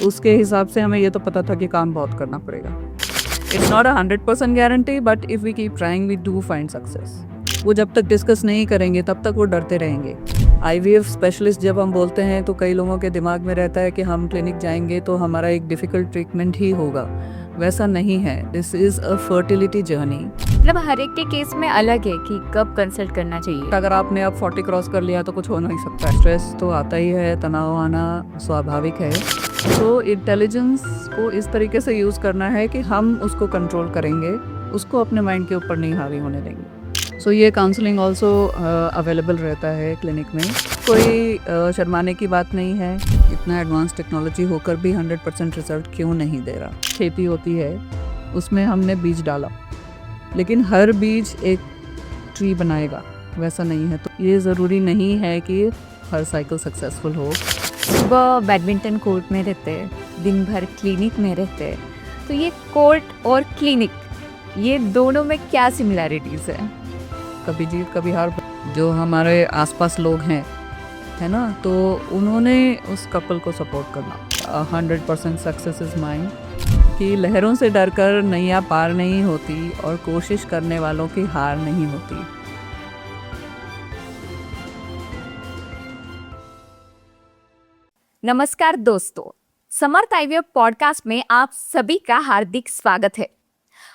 उसके हिसाब से हमें ये तो पता था कि काम बहुत करना पड़ेगा। It's not 100% guarantee, but if we keep trying we do find success. वो जब तक डिस्कस नहीं करेंगे तब तक वो डरते रहेंगे। IVF स्पेशलिस्ट जब हम बोलते हैं तो कई लोगों के दिमाग में रहता है कि हम क्लिनिक जाएंगे तो हमारा एक डिफ़िकल्ट ट्रीटमेंट ही होगा। वैसा नहीं है। This is a fertility journey. मतलब हर एक के केस में अलग है कि कब कंसल्ट करना चाहिए। अगर आपने अब 40 क्रॉस कर लिया तो कुछ हो नहीं सकता। स्ट्रेस तो आता ही है, तनाव आना स्वाभाविक है। तो इंटेलिजेंस को इस तरीके से यूज़ करना है कि हम उसको कंट्रोल करेंगे, उसको अपने माइंड के ऊपर नहीं हावी होने देंगे। सो ये काउंसलिंग ऑल्सो अवेलेबल रहता है क्लिनिक में। कोई शर्माने की बात नहीं है। इतना एडवांस टेक्नोलॉजी होकर भी 100% रिजल्ट क्यों नहीं दे रहा। खेती होती है, उसमें हमने बीज डाला, लेकिन हर बीज एक ट्री बनाएगा वैसा नहीं है। तो ये ज़रूरी नहीं है कि हर साइकिल सक्सेसफुल हो। सुबह बैडमिंटन कोर्ट में रहते हैं, दिन भर क्लिनिक में रहते हैं, तो ये कोर्ट और क्लिनिक, ये दोनों में क्या सिमिलैरिटीज़ है? कभी जीत कभी हार। जो हमारे आसपास लोग हैं, है ना, तो उन्होंने उस कपल को सपोर्ट करना। 100% सक्सेस इज़ माइन। कि लहरों से डरकर नैया पार नहीं होती और कोशिश करने वालों की हार नहीं होती। नमस्कार दोस्तों, समर्थ IVF पॉडकास्ट में आप सभी का हार्दिक स्वागत है।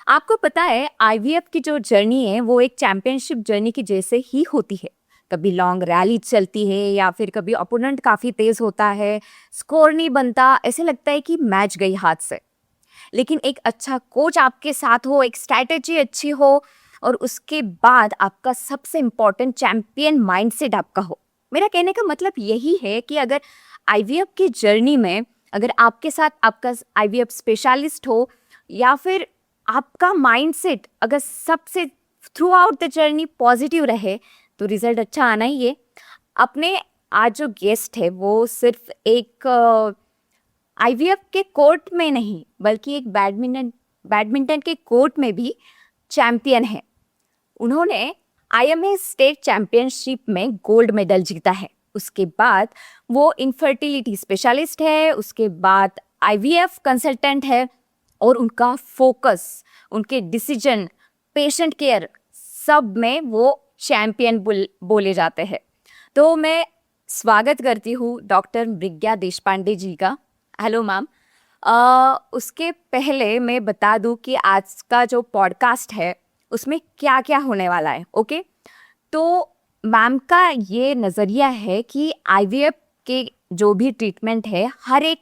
आपको पता है IVF की जो जर्नी है वो एक चैंपियनशिप जर्नी की जैसे ही होती है। कभी लॉन्ग रैली चलती है या फिर कभी अपोनेंट काफ़ी तेज होता है, स्कोर नहीं बनता, ऐसे लगता है कि मैच गई हाथ से। लेकिन एक अच्छा कोच आपके साथ हो, एक स्ट्रैटेजी अच्छी हो और उसके बाद आपका सबसे इम्पोर्टेंट चैंपियन माइंडसेट आपका हो। मेरा कहने का मतलब यही है कि अगर IVF की जर्नी में अगर आपके साथ आपका IVF स्पेशलिस्ट हो या फिर आपका माइंडसेट अगर सबसे through out the journey positive रहे तो रिजल्ट अच्छा आना ही है। अपने आज जो गेस्ट है वो सिर्फ एक IVF के कोर्ट में नहीं बल्कि एक बैडमिंटन के कोर्ट में भी चैंपियन है। उन्होंने IMA स्टेट चैंपियनशिप में गोल्ड मेडल जीता है। उसके बाद वो इनफर्टिलिटी स्पेशलिस्ट है, उसके बाद IVF कंसल्टेंट है और उनका फोकस, उनके डिसीजन, पेशेंट केयर सब में वो चैंपियन बोले जाते हैं। तो मैं स्वागत करती हूँ डॉक्टर मृज्ञा देशपांडे जी का। Hello ma'am. उसके पहले मैं बता दूँ कि आज का जो पॉडकास्ट है उसमें क्या क्या होने वाला है। ओके, तो मैम का ये नज़रिया है कि IVF के जो भी ट्रीटमेंट है हर एक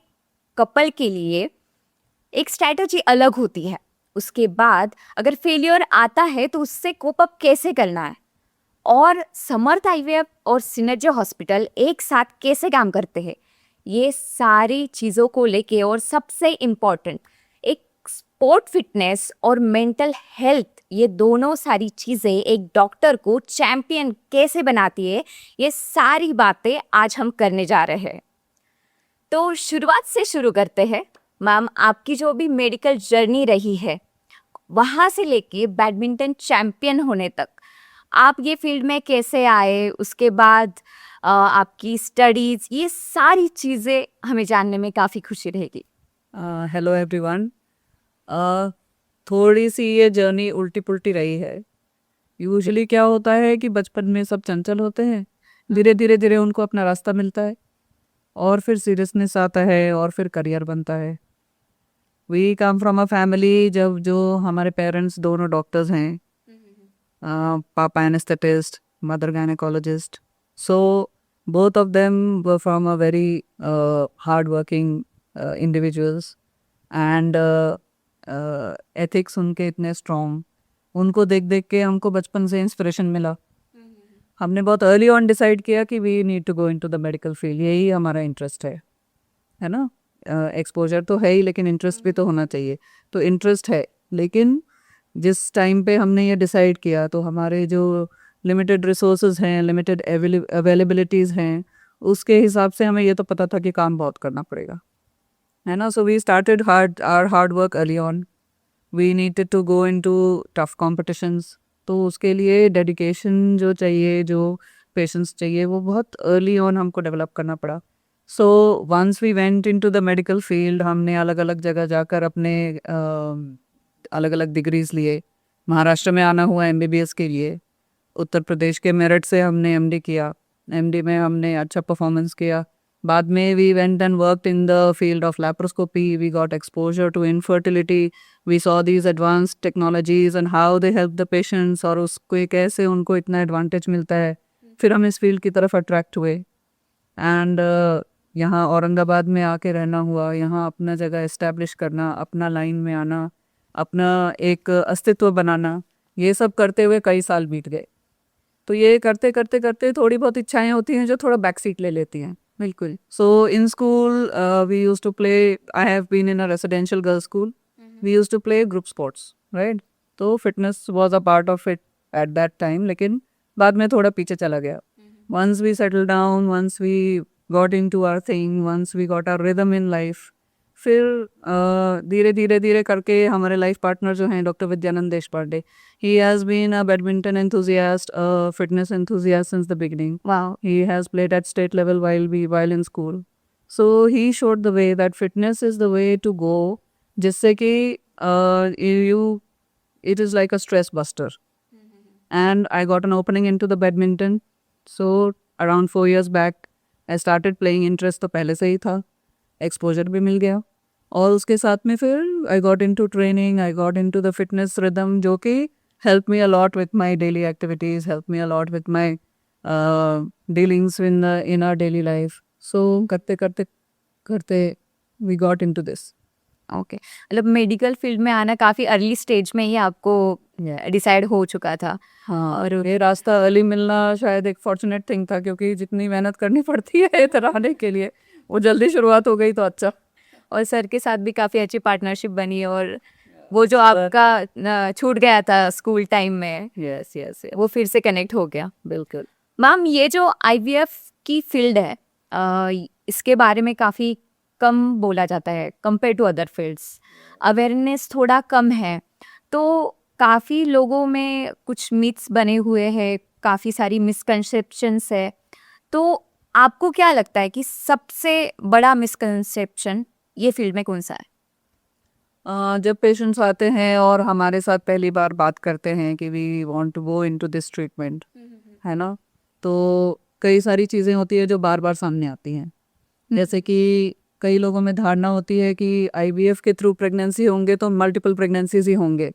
कपल के लिए एक स्ट्रैटेजी अलग होती है। उसके बाद अगर फेलियर आता है तो उससे कोप अप कैसे करना है और समर्थ IVF और सिनर्जी हॉस्पिटल एक साथ कैसे काम करते हैं, ये सारी चीज़ों को लेके और सबसे इम्पॉर्टेंट एक स्पोर्ट फिटनेस और मेंटल हेल्थ, ये दोनों सारी चीज़ें एक डॉक्टर को चैंपियन कैसे बनाती है, ये सारी बातें आज हम करने जा रहे हैं। तो शुरुआत से शुरू करते हैं। मैम, आपकी जो भी मेडिकल जर्नी रही है वहाँ से लेके बैडमिंटन चैंपियन होने तक आप ये फील्ड में कैसे आए, उसके बाद आपकी स्टडीज़, ये सारी चीज़ें हमें जानने में काफ़ी खुशी रहेगी। Hello everyone. थोड़ी सी ये जर्नी उल्टी पुल्टी रही है। यूजुअली क्या होता है कि बचपन में सब चंचल होते हैं, धीरे धीरे धीरे उनको अपना रास्ता मिलता है और फिर सीरियसनेस आता है और फिर करियर बनता है। We come from a family जब जो हमारे पेरेंट्स दोनों डॉक्टर्स हैं, पापा anaesthetist, mother gynaecologist. So both of them were from a very hard-working individuals and ethics उनके इतने strong, उनको देख देख के हमको बचपन से इंस्पिरेशन मिला। हमने बहुत अर्ली ऑन डिसाइड किया कि we need to go into the medical field, यही हमारा इंटरेस्ट है ना। एक्सपोजर तो है ही लेकिन इंटरेस्ट भी तो होना चाहिए। तो इंटरेस्ट है, लेकिन जिस टाइम पे हमने ये डिसाइड किया तो हमारे जो लिमिटेड रिसोर्सेज हैं, लिमिटेड अवेलेबिलिटीज़ हैं, उसके हिसाब से हमें ये तो पता था कि काम बहुत करना पड़ेगा, है ना। So we started hard work early on. We needed to go into tough competitions. तो उसके लिए डेडिकेशन जो चाहिए, जो पेशेंस चाहिए, वो बहुत अर्ली ऑन हमको डेवलप करना पड़ा। So once we went into the medical field, हमने अलग अलग जगह जाकर अपने अलग अलग डिग्रीज लिए। महाराष्ट्र में आना हुआ एमबीबीएस के लिए, उत्तर प्रदेश के मेरठ से हमने एमडी किया, एमडी में हमने अच्छा परफॉर्मेंस किया। बाद में we went and worked in the field of laparoscopy, we got exposure to infertility, we saw these advanced technologies and how they help the patients, और उसको कैसे उनको इतना एडवांटेज मिलता है। फिर हम इस फील्ड की तरफ अट्रैक्ट हुए एंड यहाँ औरंगाबाद में आके रहना हुआ, यहाँ अपना जगह इस्टेब्लिश करना, अपना लाइन में आना, अपना एक अस्तित्व बनाना, ये सब करते हुए कई साल बीत गए। तो ये करते करते करते थोड़ी बहुत इच्छाएं होती हैं जो थोड़ा बैक सीट ले लेती हैं। बिल्कुल। So in school we used to play, I have been in a residential girls school, we used to play group sports, right. तो fitness was a part of it at that time, लेकिन बाद में थोड़ा पीछे चला गया। Once we settle down, once we got into our thing, once we got our rhythm in life, फिर धीरे धीरे धीरे करके हमारे लाइफ पार्टनर जो हैं doctor Vidyanand Deshpande, he has been a badminton enthusiast, a fitness enthusiast since the beginning. Wow. He has played at state level while in school. So he showed the way that fitness is the way to go, जिससे कि it is like a stress buster. And I got an opening into the badminton. So around 4 years back, I started playing. Interest तो पहले से ही था, exposure भी मिल गया, और उसके साथ में फिर I got into training, I got into the fitness rhythm, जो कि helped me a lot with my daily activities, helped me a lot with my dealings in our daily life. So करते करते करते we got into this. Okay, मतलब medical field में आना काफ़ी early stage में ही आपको डिसाइड हो चुका था। हाँ, और ये रास्ता अर्ली मिलना शायद एक फॉर्चुनेट थिंग था, क्योंकि जितनी मेहनत करनी पड़ती है इधर आने के लिए, वो जल्दी शुरुआत हो गई तो अच्छा। और सर के साथ भी काफ़ी अच्छी पार्टनरशिप बनी, और वो जो आपका छूट गया था स्कूल टाइम में, यस यस, वो फिर से कनेक्ट हो गया। बिल्कुल। मैम, ये जो आईवीएफ की फील्ड है, इसके बारे में काफ़ी कम बोला जाता है compare to other fields, awareness थोड़ा कम है, तो काफ़ी लोगों में कुछ मिथ्स बने हुए हैं, काफ़ी सारी मिसकंसेप्शंस है। तो आपको क्या लगता है कि सबसे बड़ा मिसकंसेप्शन ये फील्ड में कौन सा है? जब पेशेंट्स आते हैं और हमारे साथ पहली बार बात करते हैं कि we want to go into this treatment, है ना, तो कई सारी चीज़ें होती है जो बार बार सामने आती हैं। जैसे कि कई लोगों में धारणा होती है कि आईवीएफ के थ्रू प्रेगनेंसी होंगे तो मल्टीपल प्रेगनेंसीज ही होंगे,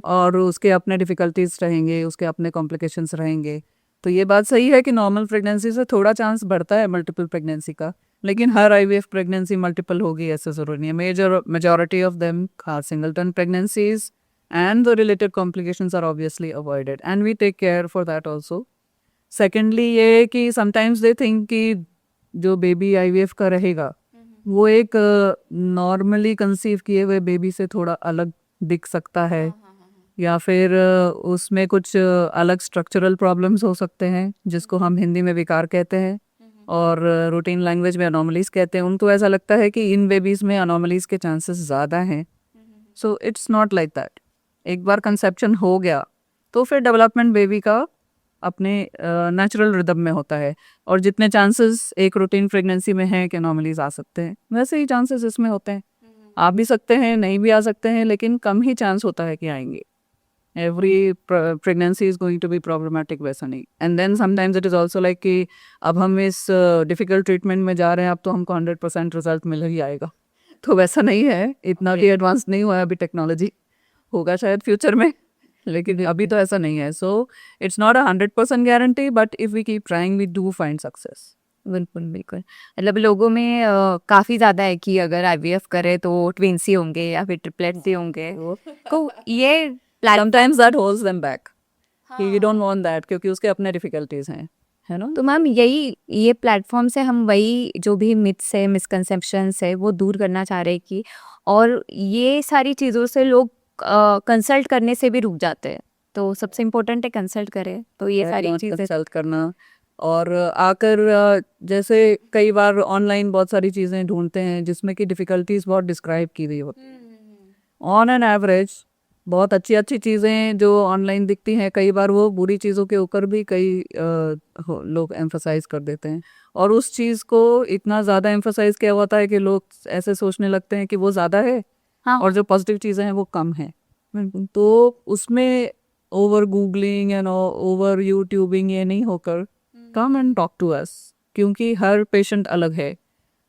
और उसके अपने डिफ़िकल्टीज रहेंगे, उसके अपने कॉम्प्लिकेशंस रहेंगे। तो ये बात सही है कि नॉर्मल प्रेगनेंसी से थोड़ा चांस बढ़ता है मल्टीपल प्रेगनेंसी का, लेकिन हर आईवीएफ प्रेगनेंसी मल्टीपल होगी ऐसा ज़रूरी नहीं है। Majority of them are singleton pregnancies, and the related complications are obviously avoided, and we take care for that also. Secondly ये कि समटाइम्स दे थिंक कि जो बेबी आईवीएफ का रहेगा वो एक नॉर्मली कंसीव किए हुए बेबी से थोड़ा अलग दिख सकता है, या फिर उसमें कुछ अलग स्ट्रक्चरल प्रॉब्लम्स हो सकते हैं, जिसको हम हिंदी में विकार कहते हैं और रूटीन लैंग्वेज में अनोमलीज कहते हैं। उनको ऐसा लगता है कि इन बेबीज़ में अनोमलीज के चांसेस ज़्यादा हैं। सो इट्स नॉट लाइक दैट। एक बार कंसेप्शन हो गया तो फिर डेवलपमेंट बेबी का अपने नेचुरल रिदम में होता है, और जितने चांसेस एक रूटीन प्रेगनेंसी में हैं कि अनोमलीज आ सकते हैं, वैसे ही चांसेस इसमें होते हैं। आ भी सकते हैं, नहीं भी आ सकते हैं, लेकिन कम ही चांस होता है कि आएंगे। Every pregnancy is going to be problematic, वैसा नहीं। And then sometimes it is also like कि अब हम इस डिफ़िकल्ट ट्रीटमेंट में जा रहे हैं, अब तो हमको 100% रिजल्ट मिल ही आएगा, तो वैसा नहीं है। इतना भी एडवांस नहीं हुआ है अभी टेक्नोलॉजी, होगा शायद फ्यूचर में, लेकिन अभी तो ऐसा नहीं है। So it's not 100% guarantee, but if we keep trying we do find success. बिल्कुल बिल्कुल, मतलब लोगों में काफ़ी ज़्यादा है कि अगर आईवीएफ करे तो ट्विंस ही होंगे या फिर ट्रिपलेट्स ही होंगे, तो ये sometimes that holds them back, we don't want that, क्योंकि उसके अपने डिफिकल्टीज हैं, है ना। तो मैम, ये प्लेटफॉर्म से हम वही जो भी मिथ्स है, मिसकंसेप्शंस है, वो दूर करना चाह रहे हैं कि, और ये सारी चीज़ों से लोग कंसल्ट करने से भी रुक जाते हैं, तो सबसे इम्पोर्टेंट है कंसल्ट करें। तो ये सारी चीज़ें कंसल्ट करना, और आकर जैसे कई बार ऑनलाइन बहुत सारी चीज़ें ढूंढते हैं जिसमें कि डिफ़िकल्टीज बहुत डिस्क्राइब की गई होती हैं। ऑन एन एवरेज बहुत अच्छी अच्छी चीज़ें जो ऑनलाइन दिखती हैं, कई बार वो बुरी चीज़ों के ऊपर भी कई लोग एम्फसाइज कर देते हैं, और उस चीज़ को इतना ज़्यादा एम्फसाइज किया होता है कि लोग ऐसे सोचने लगते हैं कि वो ज़्यादा है हाँ और जो पॉजिटिव चीज़ें हैं वो कम हैं। तो उसमें over googling and over youtubing ये नहीं होकर come and talk to us, क्योंकि हर पेशेंट अलग है,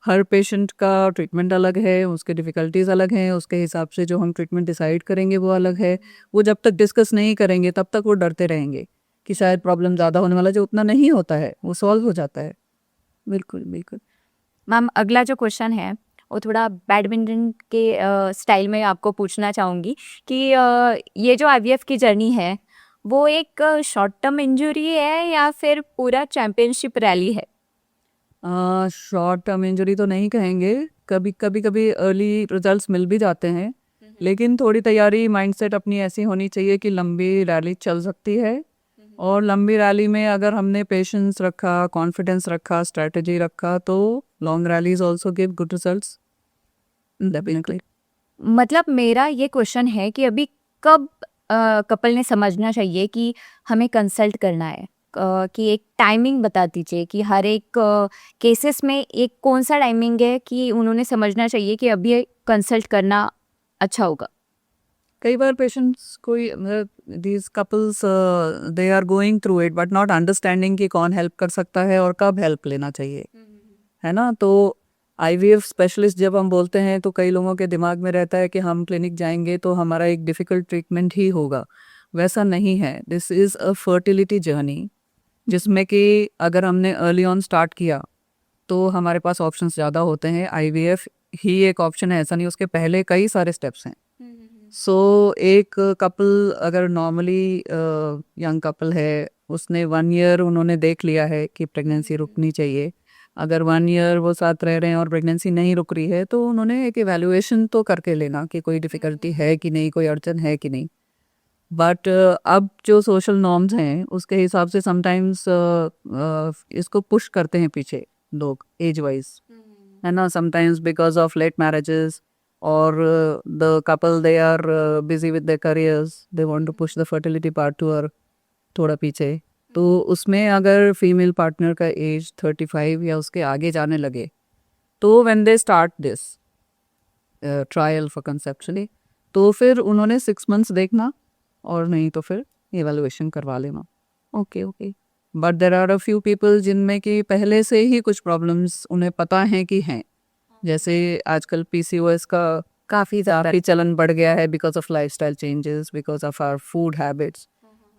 हर पेशेंट का ट्रीटमेंट अलग है, उसके डिफ़िकल्टीज अलग हैं, उसके हिसाब से जो हम ट्रीटमेंट डिसाइड करेंगे वो अलग है। वो जब तक डिस्कस नहीं करेंगे तब तक वो डरते रहेंगे कि शायद प्रॉब्लम ज़्यादा होने वाला, जो उतना नहीं होता है वो सॉल्व हो जाता है। बिल्कुल बिल्कुल। मैम, अगला जो क्वेश्चन है वो थोड़ा बैडमिंटन के स्टाइल में आपको पूछना चाहूँगी कि ये जो आईवीएफ की जर्नी है वो एक शॉर्ट टर्म इंजरी है या फिर पूरा चैंपियनशिप रैली है? शॉर्ट टर्म इंजरी तो नहीं कहेंगे, कभी कभी कभी अर्ली रिजल्ट्स मिल भी जाते हैं, लेकिन थोड़ी तैयारी माइंडसेट अपनी ऐसी होनी चाहिए कि लंबी रैली चल सकती है। और लंबी रैली में अगर हमने पेशेंस रखा, कॉन्फिडेंस रखा, स्ट्रेटजी रखा, तो long rallies also give good results definitely. मतलब मेरा ये क्वेश्चन है कि अभी कब कपल ने समझना चाहिए कि हमें कंसल्ट करना है, कि एक टाइमिंग बता दीजिए कि हर एक केसेस में एक कौन सा टाइमिंग है कि उन्होंने समझना चाहिए कि अभी कंसल्ट करना अच्छा होगा। कई बार पेशेंट्स कोई these couples they are going through it but not understanding कि कौन हेल्प कर सकता है और कब हेल्प लेना चाहिए, है ना। तो आईवीएफ स्पेशलिस्ट जब हम बोलते हैं तो कई लोगों के दिमाग में रहता है कि हम क्लिनिक जाएंगे तो हमारा एक डिफ़िकल्ट ट्रीटमेंट ही होगा। वैसा नहीं है, this is a fertility journey, जिसमें कि अगर हमने अर्ली ऑन स्टार्ट किया तो हमारे पास ऑप्शंस ज़्यादा होते हैं। आईवीएफ ही एक ऑप्शन है, ऐसा नहीं, उसके पहले कई सारे स्टेप्स हैं। सो एक कपल अगर नॉर्मली यंग कपल है, उसने 1 ईयर उन्होंने देख लिया है कि प्रेगनेंसी रुकनी चाहिए, अगर 1 ईयर वो साथ रह रहे हैं और प्रेगनेंसी नहीं रुक रही है, तो उन्होंने एक एवेल्युएशन तो करके लेना कि कोई डिफ़िकल्टी है कि नहीं, कोई अड़चन है कि नहीं। बट अब जो सोशल नॉर्म्स हैं उसके हिसाब से समटाइम्स इसको पुश करते हैं पीछे लोग एज वाइज, है ना। Sometimes because of late marriages और the couple they are busy with their careers, they want to push the fertility part to और थोड़ा पीछे। तो उसमें अगर फीमेल पार्टनर का एज 35 या उसके आगे जाने लगे, तो when they start this trial for conceptually, तो फिर उन्होंने 6 मंथ्स देखना और नहीं तो फिर इवैल्यूएशन करवा लेना। Okay okay. But there are a few people जिनमें कि पहले से ही कुछ प्रॉब्लम्स उन्हें पता हैं कि हैं, जैसे आजकल पीसीओएस का काफ़ी चलन बढ़ गया है because of lifestyle changes, because of our food habits.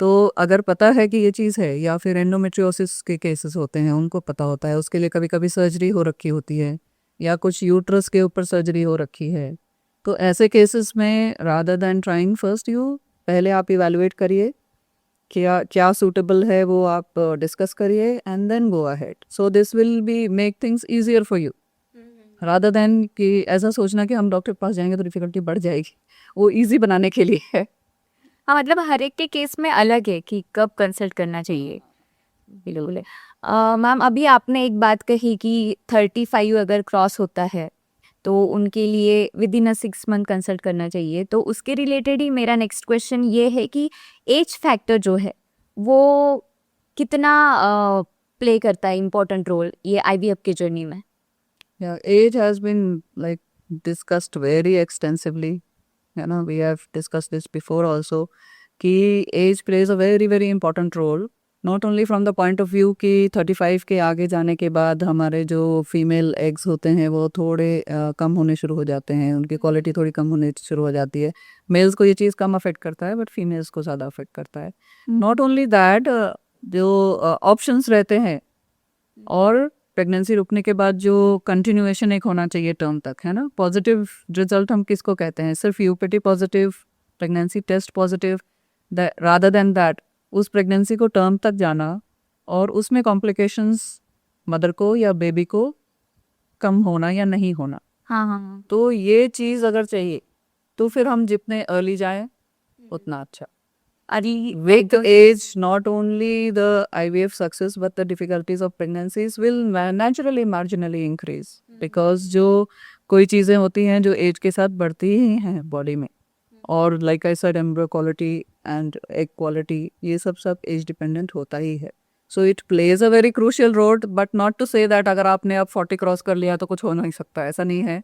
तो अगर पता है कि ये चीज़ है, या फिर एंडोमेट्रियोसिस के केसेस होते हैं उनको पता होता है, उसके लिए कभी कभी सर्जरी हो रखी होती है, या कुछ यूट्रस के ऊपर सर्जरी हो रखी है, तो ऐसे केसेस में rather than trying first, you पहले आप इवैल्यूएट करिए क्या क्या सूटेबल है, वो आप डिस्कस करिए and then go ahead. So this will be make things easier for you, rather than कि ऐसा सोचना कि हम डॉक्टर के पास जाएंगे तो डिफिकल्टी बढ़ जाएगी। वो इजी बनाने के लिए है। हाँ, मतलब हर एक के केस में अलग है कि कब कंसल्ट करना चाहिए। बिल्कुल है। मैम, अभी आपने एक बात कही कि 35 अगर क्रॉस होता है तो उनके लिए with in a 6 month consult करना चाहिए, तो उसके रिलेटेड ही मेरा नेक्स्ट क्वेश्चन ये है कि एज फैक्टर जो है वो कितना प्ले करता है इम्पोर्टेंट रोल ये आईवीएफ की जर्नी में? Yeah, age has been like discussed very extensively. You know, we have discussed this before also. कि age plays a very very important role. Not only from the point of view कि 35 के आगे जाने के बाद हमारे जो फीमेल एग्स होते हैं वो थोड़े कम होने शुरू हो जाते हैं, उनकी क्वालिटी थोड़ी कम होने शुरू हो जाती है। मेल्स को ये चीज़ कम अफेक्ट करता है, बट फीमेल्स को ज़्यादा अफेक्ट करता है। नॉट ओनली दैट, जो ऑप्शंस रहते हैं और प्रेगनेंसी रुकने के बाद जो कंटिन्यूएशन एक होना चाहिए टर्म तक, है ना। पॉजिटिव रिजल्ट हम किसको कहते हैं? सिर्फ UPT positive, pregnancy test positive, rather than that उस प्रेगनेंसी को टर्म तक जाना और उसमें कॉम्प्लिकेशंस मदर को या बेबी को कम होना या नहीं होना। हाँ हाँ। तो ये चीज़ अगर चाहिए तो फिर हम जितने अर्ली जाएं उतना अच्छा। With age, not only the IVF success, but the difficulties of pregnancies will naturally marginally increase, because जो कोई चीज़ें होती हैं जो एज के साथ बढ़ती ही हैं बॉडी में, और like I said embryo quality and egg quality, ये सब एज डिपेंडेंट होता ही है. So it plays a very crucial role, but not to say that अगर आपने अब 40 क्रॉस कर लिया तो कुछ हो नहीं सकता, ऐसा नहीं है.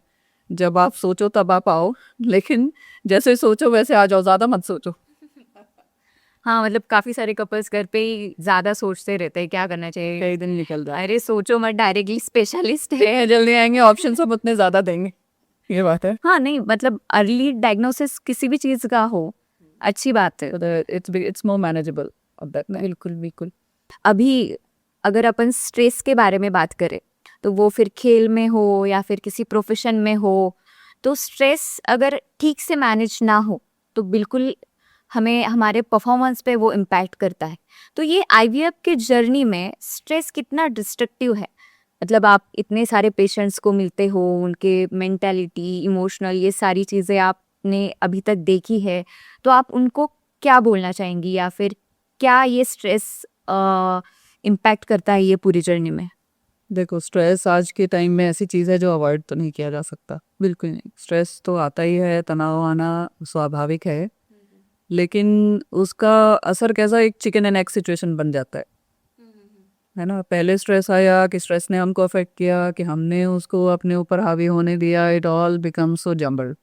जब आप सोचो तब आप आओ, लेकिन जैसे सोचो वैसे आ जाओ, ज़्यादा मत सोचो. हाँ, मतलब काफी सारे कपल्स घर पे ही ज्यादा सोचते रहते हैं क्या करना चाहिए. कई दिन निकल जाए. अरे सोचो मत, डायरेक्टली स्पेशलिस्ट है. ये जल्दी आएंगे, ऑप्शन सब उतने ज़्यादा देंगे, ये बात है. हाँ नहीं, मतलब अर्ली डायग्नोसिस किसी भी चीज का हो, अच्छी बात है. It's more manageable of that. बिल्कुल बिल्कुल. अभी अगर अपन स्ट्रेस के बारे में बात करें, तो वो फिर खेल में हो या फिर किसी प्रोफेशन में हो, तो स्ट्रेस अगर ठीक से मैनेज ना हो तो बिल्कुल हमें हमारे परफॉर्मेंस पे वो इम्पैक्ट करता है. तो ये आईवीएफ के जर्नी में स्ट्रेस कितना डिस्ट्रक्टिव है? मतलब आप इतने सारे पेशेंट्स को मिलते हो, उनके मेंटालिटी, इमोशनल, ये सारी चीज़ें आपने अभी तक देखी है, तो आप उनको क्या बोलना चाहेंगी, या फिर क्या ये स्ट्रेस इम्पैक्ट करता है ये पूरी जर्नी में? देखो, स्ट्रेस आज के टाइम में ऐसी चीज़ है जो अवॉइड तो नहीं किया जा सकता, बिल्कुल नहीं. स्ट्रेस तो आता ही है, तनाव आना स्वाभाविक है, लेकिन उसका असर कैसा, एक चिकन एंड एग सिचुएशन बन जाता है ना. पहले स्ट्रेस आया कि स्ट्रेस ने हमको अफेक्ट किया, कि हमने उसको अपने ऊपर हावी होने दिया. It all become so jumble,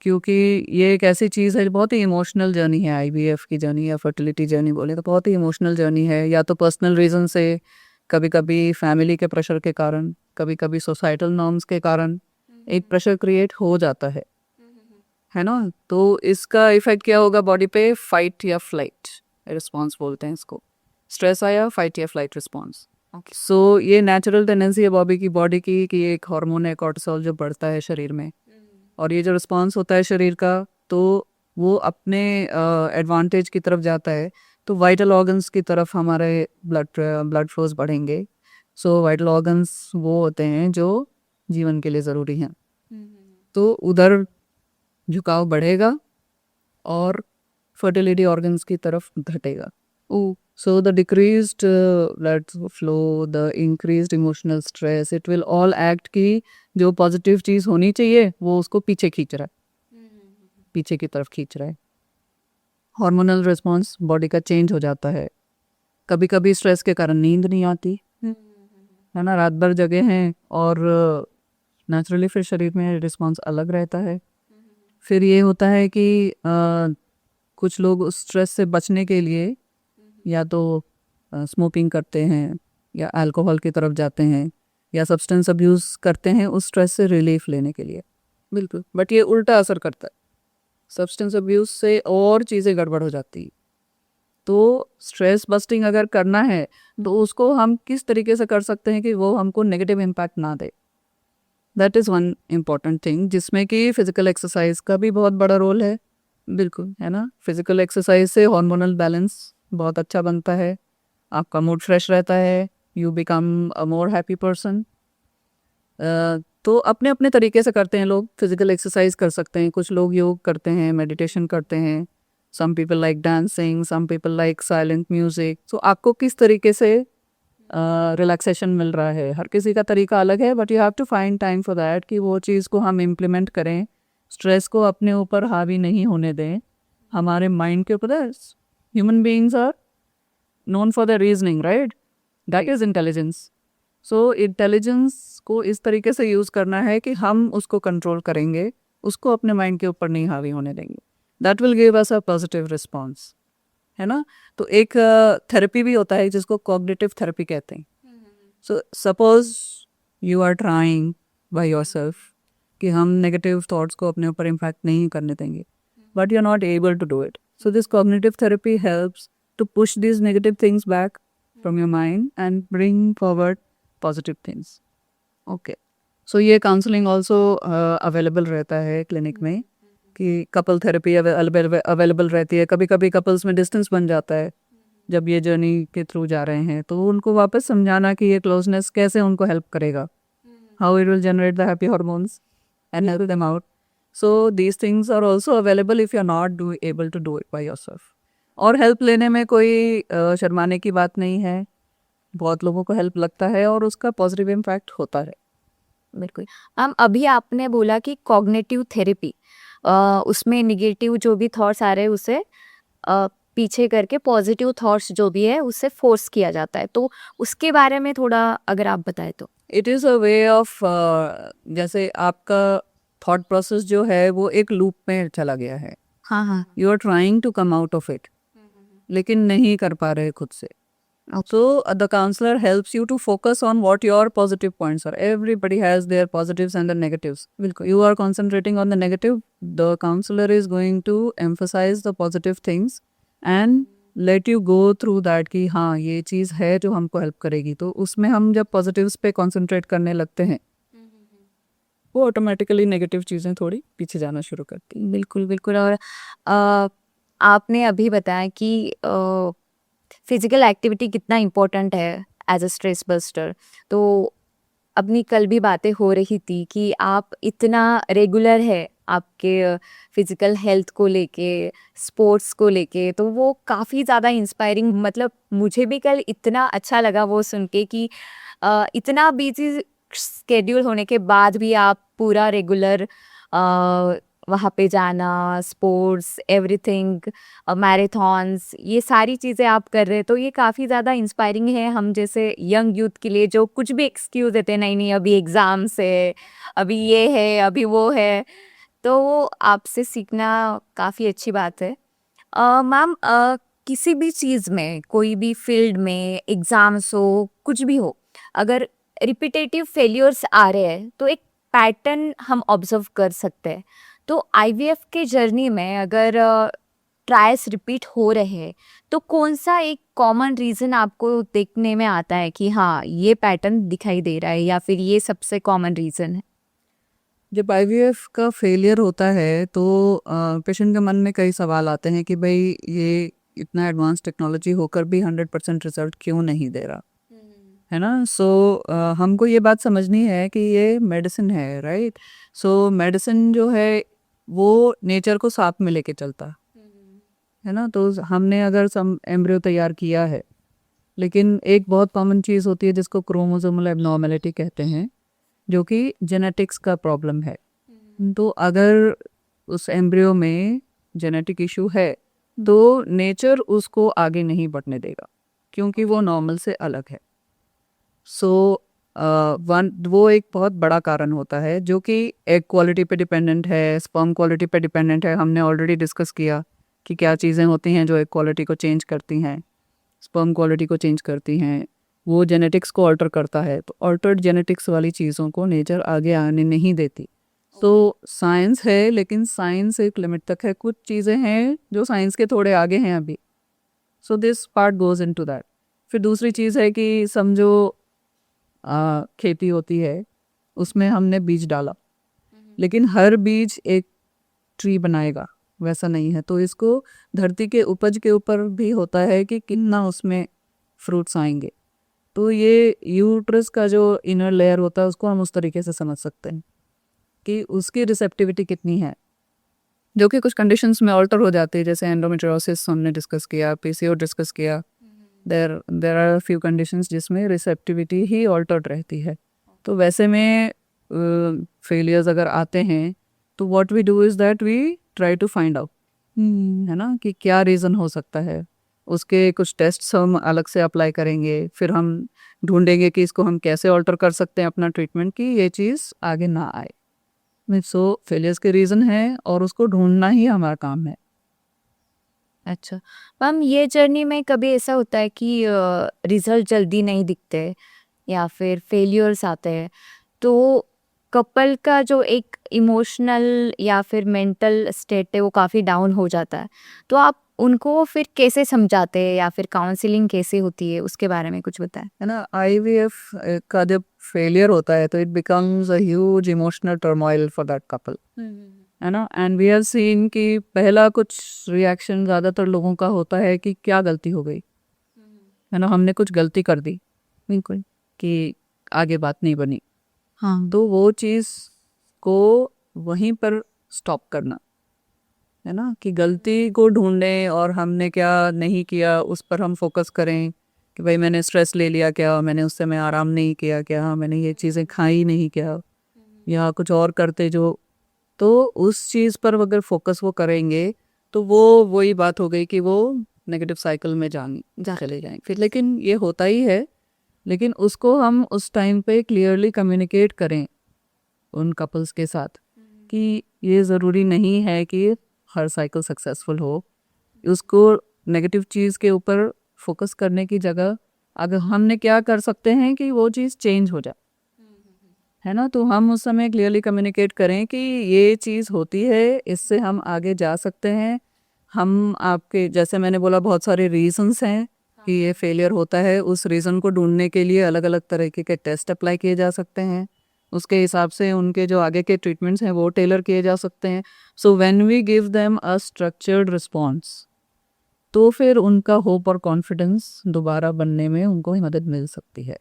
क्योंकि ये एक ऐसी चीज़ है, बहुत ही इमोशनल जर्नी है. आईवीएफ की जर्नी या फर्टिलिटी जर्नी बोले तो बहुत ही इमोशनल जर्नी है. या तो पर्सनल रीज़न से, कभी कभी फैमिली के प्रेशर के कारण, कभी कभी सोसाइटल नॉर्म्स के कारण एक प्रेशर क्रिएट हो जाता है ना. तो इसका इफेक्ट क्या होगा बॉडी पे? फाइट या फ्लाइट रिस्पॉन्स बोलते हैं इसको. स्ट्रेस आया, फाइट या फ्लाइट रिस्पॉन्स. सो ये नेचुरल टेंडेंसी है बॉडी की कि एक हार्मोन है कॉर्टिसोल जो बढ़ता है शरीर में, और ये जो रिस्पॉन्स होता है शरीर का, तो वो अपने एडवांटेज की तरफ जाता है. तो वाइटल ऑर्गन्स की तरफ हमारे ब्लड फ्लोज बढ़ेंगे. सो वाइटल ऑर्गन्स वो होते हैं जो जीवन के लिए ज़रूरी हैं, तो उधर झुकाव बढ़ेगा और फर्टिलिटी ऑर्गन्स की तरफ घटेगा. So the decreased blood flow, the increased emotional stress, it will all act की जो पॉजिटिव चीज़ होनी चाहिए वो उसको पीछे खींच रहा है, पीछे की तरफ खींच रहा है. हार्मोनल रिस्पॉन्स बॉडी का चेंज हो जाता है. कभी कभी स्ट्रेस के कारण नींद नहीं आती है ना, रात भर जगे हैं, और नेचुरली फिर शरीर में रिस्पॉन्स अलग रहता है. फिर ये होता है कि कुछ लोग उस स्ट्रेस से बचने के लिए या तो स्मोकिंग करते हैं, या अल्कोहल की तरफ जाते हैं, या सब्सटेंस अब्यूज़ करते हैं उस स्ट्रेस से रिलीफ लेने के लिए. बिल्कुल, बट ये उल्टा असर करता है. सब्सटेंस अब्यूज़ से और चीज़ें गड़बड़ हो जाती है. तो स्ट्रेस बस्टिंग अगर करना है तो उसको हम किस तरीके से कर सकते हैं कि वो हमको नेगेटिव इम्पैक्ट ना दे. That is one important thing, जिसमें कि फिज़िकल एक्सरसाइज का भी बहुत बड़ा रोल है. बिल्कुल, है ना. फिज़िकल एक्सरसाइज से हार्मोनल बैलेंस बहुत अच्छा बनता है, आपका मूड फ्रेश रहता है, you become a more happy person. तो अपने अपने तरीके से करते हैं लोग. फिज़िकल एक्सरसाइज कर सकते हैं, कुछ लोग योग करते हैं, मेडिटेशन करते हैं. Some people like dancing, some people like silent music. तो आपको किस तरीके से रिलैक्सेशन मिल रहा है, हर किसी का तरीका अलग है, but you have to find time for that कि वो चीज़ को हम इम्प्लीमेंट करें. स्ट्रेस को अपने ऊपर हावी नहीं होने दें, हमारे माइंड के ऊपर. Human beings are known for the reasoning, right? That is intelligence. So intelligence को इस तरीके से यूज़ करना है कि हम उसको कंट्रोल करेंगे, उसको अपने माइंड के ऊपर नहीं हावी होने देंगे. That will give us a positive response, है ना. तो एक थेरेपी भी होता है जिसको कॉग्निटिव थेरेपी कहते हैं. So suppose you are trying by yourself कि हम नेगेटिव थॉट्स को अपने ऊपर इम्पैक्ट नहीं करने देंगे, but you are not able to do it. So this cognitive therapy helps to push these negative things back from your mind and bring forward positive things. Okay, so ये counselling also available रहता है clinic में, कि couple therapy available रहती है. कभी कभी couples में डिस्टेंस बन जाता है जब ये जर्नी के थ्रू जा रहे हैं, तो उनको वापस समझाना कि ये क्लोजनेस कैसे उनको हेल्प करेगा, how it will generate the happy hormones and help them out. So these things are also available if you are not able to do it by yourself. और हेल्प लेने में कोई शर्माने की बात नहीं है. बहुत लोगों को हेल्प लगता है और उसका पॉजिटिव इम्पैक्ट होता है. बिल्कुल. अभी आपने बोला कि कॉग्निटिव थेरेपी, उसमें निगेटिव जो भी थॉट्स आ रहे हैं उसे पीछे करके पॉजिटिव थॉट्स जो भी है उससे फोर्स किया जाता है, तो उसके बारे में थोड़ा अगर आप बताएं तो। It is a way of, जैसे आपका थॉट प्रोसेस जो है वो एक लूप में चला गया है, हाँ हाँ। You are trying to come out of it, लेकिन नहीं कर पा रहे खुद से. Okay. So the counselor helps you to focus on what your positive points are. Everybody has their positives and the negatives. बिल्कुल। You are concentrating on the negative. The counselor is going to emphasize the positive things and let you go through that कि हाँ ये चीज़ है जो हमको help करेगी. तो उसमें हम जब positives पे concentrate करने लगते हैं वो ऑटोमेटिकली नेगेटिव चीज़ें थोड़ी पीछे जाना शुरू करती हैं. बिल्कुल बिल्कुल। और आपने अभी बताया कि फिजिकल एक्टिविटी कितना इम्पोर्टेंट है एज अ स्ट्रेस बस्टर, तो अपनी कल भी बातें हो रही थी कि आप इतना रेगुलर है आपके फिजिकल हेल्थ को लेके, स्पोर्ट्स को लेके, तो वो काफ़ी ज़्यादा इंस्पायरिंग, मतलब मुझे भी कल इतना अच्छा लगा वो सुन के कि इतना बिजी स्केड्यूल होने के बाद भी आप पूरा रेगुलर वहाँ पे जाना, स्पोर्ट्स, एवरीथिंग, मैराथन्स, ये सारी चीज़ें आप कर रहे हैं, तो ये काफ़ी ज़्यादा इंस्पायरिंग है हम जैसे यंग यूथ के लिए जो कुछ भी एक्सक्यूज़ देते हैं, नहीं नहीं अभी एग्ज़ाम्स है, अभी ये है, अभी वो है, तो वो आपसे सीखना काफ़ी अच्छी बात है। मैम, किसी भी चीज़ में, कोई भी फील्ड में, एग्ज़ाम्स हो, कुछ भी हो, अगर रिपीटेटिव फेल्योर्स आ रहे हैं तो एक पैटर्न हम ऑब्जर्व कर सकते हैं। तो आईवीएफ के जर्नी में अगर ट्रायल्स रिपीट हो रहे हैं तो कौन सा एक कॉमन रीज़न आपको देखने में आता है कि हाँ ये पैटर्न दिखाई दे रहा है, या फिर ये सबसे कॉमन रीज़न है? जब आईवीएफ का फेलियर होता है तो पेशेंट के मन में कई सवाल आते हैं कि भाई ये इतना एडवांस टेक्नोलॉजी होकर भी 100% रिजल्ट क्यों नहीं दे रहा है ना. सो हमको ये बात समझनी है कि ये मेडिसिन है, राइट. सो मेडिसिन जो है वो नेचर को साथ में लेके चलता है ना. तो हमने अगर सम एम्ब्रियो तैयार किया है, लेकिन एक बहुत कॉमन चीज़ होती है जिसको क्रोमोसोमल एबनॉर्मेलिटी कहते हैं, जो कि जेनेटिक्स का प्रॉब्लम है. तो अगर उस एम्ब्रियो में जेनेटिक इशू है तो नेचर उसको आगे नहीं बढ़ने देगा क्योंकि वो नॉर्मल से अलग है. सो वो एक बहुत बड़ा कारण होता है जो कि एग क्वालिटी पे डिपेंडेंट है, स्पर्म क्वालिटी पे डिपेंडेंट है. हमने ऑलरेडी डिस्कस किया कि क्या चीज़ें होती हैं जो एग क्वालिटी को चेंज करती हैं, स्पर्म क्वालिटी को चेंज करती हैं, वो जेनेटिक्स को ऑल्टर करता है. तो ऑल्टर्ड जेनेटिक्स वाली चीज़ों को नेचर आगे आने नहीं देती. तो साइंस है, लेकिन साइंस एक लिमिट तक है. कुछ चीज़ें हैं जो साइंस के थोड़े आगे हैं अभी. So this part goes into that. फिर दूसरी चीज़ है कि समझो खेती होती है, उसमें हमने बीज डाला, लेकिन हर बीज एक ट्री बनाएगा वैसा नहीं है. तो इसको धरती के उपज के ऊपर भी होता है कि कितना उसमें फ्रूट्स आएंगे. तो ये यूट्रस का जो इनर लेयर होता है उसको हम उस तरीके से समझ सकते हैं कि उसकी रिसेप्टिविटी कितनी है, जो कि कुछ कंडीशंस में ऑल्टर हो जाती है. जैसे एंडोमेट्रियोसिस हमने डिस्कस किया, पीसीओ डिस्कस किया. देर आर फ्यू कंडीशंस जिसमें रिसेप्टिविटी ही ऑल्टर्ड रहती है. तो वैसे में फेलियर्स अगर आते हैं तो what we do is that we try to find out, है ना, कि क्या रीज़न हो सकता है. उसके कुछ टेस्ट्स हम अलग से अप्लाई करेंगे, फिर हम ढूंढेंगे कि इसको हम कैसे ऑल्टर कर सकते हैं अपना ट्रीटमेंट कि ये चीज़ आगे ना आए. सो फेलियर्स के रीज़न है और उसको ढूंढना ही हमारा काम है. अच्छा मैम, ये जर्नी में कभी ऐसा होता है कि रिजल्ट जल्दी नहीं दिखते या फिर फेलियर्स आते हैं, तो कपल का जो एक इमोशनल या फिर मेंटल स्टेट है वो काफ़ी डाउन हो जाता है, तो आप उनको फिर कैसे समझाते हैं या फिर काउंसलिंग कैसे होती है उसके बारे में कुछ बताएं? है ना. आईवीएफ का जब फेलियर होता है तो it becomes a huge emotional turmoil for that couple, है ना. एंड वी हैव सीन कि पहला कुछ रिएक्शन ज़्यादातर लोगों का होता है कि क्या गलती हो गई, है ना, हमने कुछ गलती कर दी, बिल्कुल। कि आगे बात नहीं बनी. हाँ। तो वो चीज़ को वहीं पर स्टॉप करना, है ना, कि गलती को ढूंढें और हमने क्या नहीं किया उस पर हम फोकस करें कि भाई मैंने स्ट्रेस ले लिया क्या, मैंने उससे मैं आराम नहीं किया क्या, मैंने ये चीज़ें खाई नहीं क्या, या कुछ और करते जो तो उस चीज़ पर अगर फोकस वो करेंगे तो वो वही बात हो गई कि वो नेगेटिव साइकिल में चले जाएंगे फिर। लेकिन ये होता ही है, लेकिन उसको हम उस टाइम पे क्लियरली कम्युनिकेट करें उन कपल्स के साथ कि ये ज़रूरी नहीं है कि हर साइकिल सक्सेसफुल हो। उसको नेगेटिव चीज़ के ऊपर फोकस करने की जगह अगर हमने क्या कर सकते हैं कि वो चीज़ चेंज हो जाए, है ना। तो हम उस समय क्लियरली कम्युनिकेट करें कि ये चीज़ होती है, इससे हम आगे जा सकते हैं। हम आपके जैसे मैंने बोला बहुत सारे रीजंस हैं कि ये फेलियर होता है, उस रीज़न को ढूंढने के लिए अलग अलग तरीके के टेस्ट अप्लाई किए जा सकते हैं। उसके हिसाब से उनके जो आगे के ट्रीटमेंट्स हैं वो टेलर किए जा सकते हैं। So when we give them a structured response तो फिर उनका होप और कॉन्फिडेंस दोबारा बनने में उनको ही मदद मिल सकती है।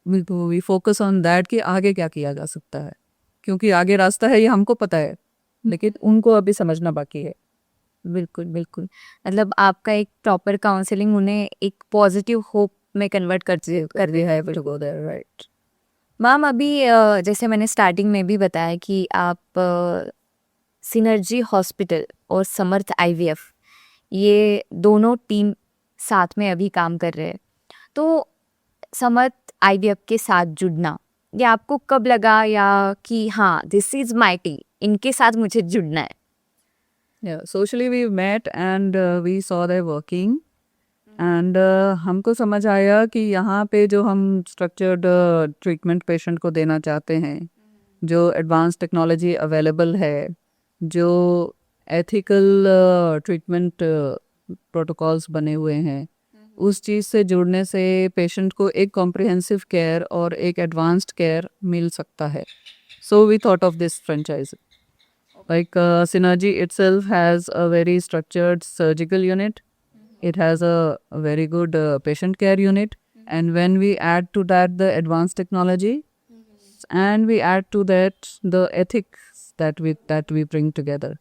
वी फोकस ऑन दैट कि आगे क्या किया जा सकता है, क्योंकि आगे रास्ता है ये हमको पता है, लेकिन उनको अभी समझना बाकी है। बिल्कुल बिल्कुल। मतलब आपका एक प्रॉपर काउंसलिंग उन्हें एक पॉजिटिव होप में कन्वर्ट कर दिया है। To go there, right. Ma'am अभी जैसे मैंने स्टार्टिंग में भी बताया कि आप सिनर्जी हॉस्पिटल और समर्थ आईवीएफ ये दोनों टीम साथ में अभी काम कर रहे हैं। तो समर्थ आईवीएफ के साथ जुड़ना ये आपको कब लगा, या कि हाँ दिस इज माय टीम, इनके साथ मुझे जुड़ना है? Yeah, socially we met and we saw their working and हमको समझ आया कि यहाँ पे जो हम स्ट्रक्चर्ड ट्रीटमेंट पेशेंट को देना चाहते हैं, जो एडवांस टेक्नोलॉजी अवेलेबल है, जो एथिकल ट्रीटमेंट प्रोटोकॉल्स बने हुए हैं, उस चीज़ से जुड़ने से पेशेंट को एक कॉम्प्रिहेंसिव केयर और एक एडवांस्ड केयर मिल सकता है। So we thought of this franchise. Like Synergy itself has a very structured surgical unit. It has a very good patient care unit. And when we add to that the advanced technology, and we add to that the ethics that we bring together.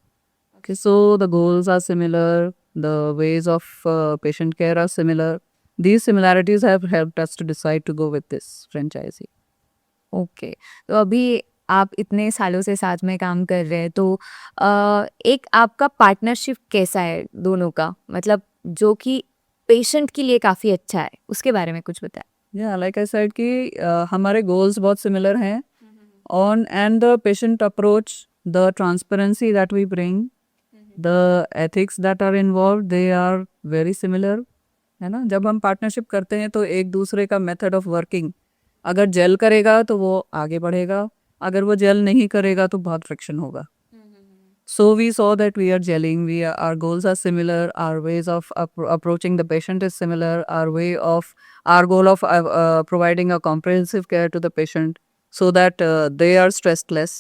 Okay, so the goals are similar, the ways of patient care are similar. These similarities have helped us to decide to go with this franchisee. Okay. तो अभी आप इतने सालों से साथ में काम कर रहे हैं, तो एक आपका पार्टनरशिप कैसा है दोनों का, मतलब जो कि पेशेंट के लिए काफ़ी अच्छा है, उसके बारे में कुछ बताएं। Yeah, like I said कि हमारे goals बहुत similar हैं on and the patient approach, the transparency that we bring, the ethics that are involved, they are very similar, है ना। जब हम पार्टनरशिप करते हैं तो एक दूसरे का मेथड ऑफ वर्किंग अगर जेल करेगा तो वो आगे बढ़ेगा, अगर वो जेल नहीं करेगा तो बहुत फ्रिक्शन होगा। So we saw that we are gelling. Our goals are similar. Our ways of approaching the patient is similar. Our goal of providing a comprehensive care to the patient so that they are stressed less.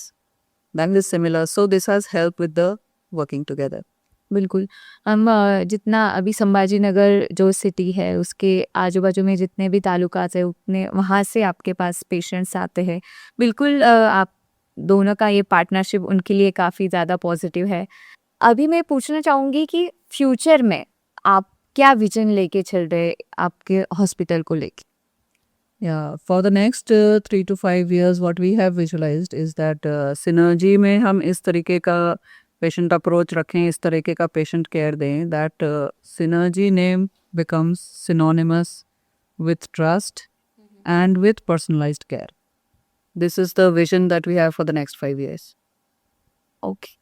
That is similar. So this has helped with the working together. बिल्कुल। हम जितना अभी संभाजी नगर जो city है उसके आजू बाजू में जितने भी तालुकात है उतने वहाँ से आपके पास पेशेंट्स आते हैं। बिल्कुल आप दोनों का ये पार्टनरशिप उनके लिए काफ़ी ज़्यादा पॉजिटिव है। अभी मैं पूछना चाहूँगी कि फ्यूचर में आप क्या विजन लेके चल रहे आपके हॉस्पिटल को लेके? Yeah, for the next 3 to 5 years, what we have visualized is that synergy में हम इस तरीके का पेशेंट अप्रोच रखें, इस तरीके का पेशेंट केयर दें, that synergy name becomes synonymous with trust and with personalized care. This is the vision that we have for the next 5 years. Okay,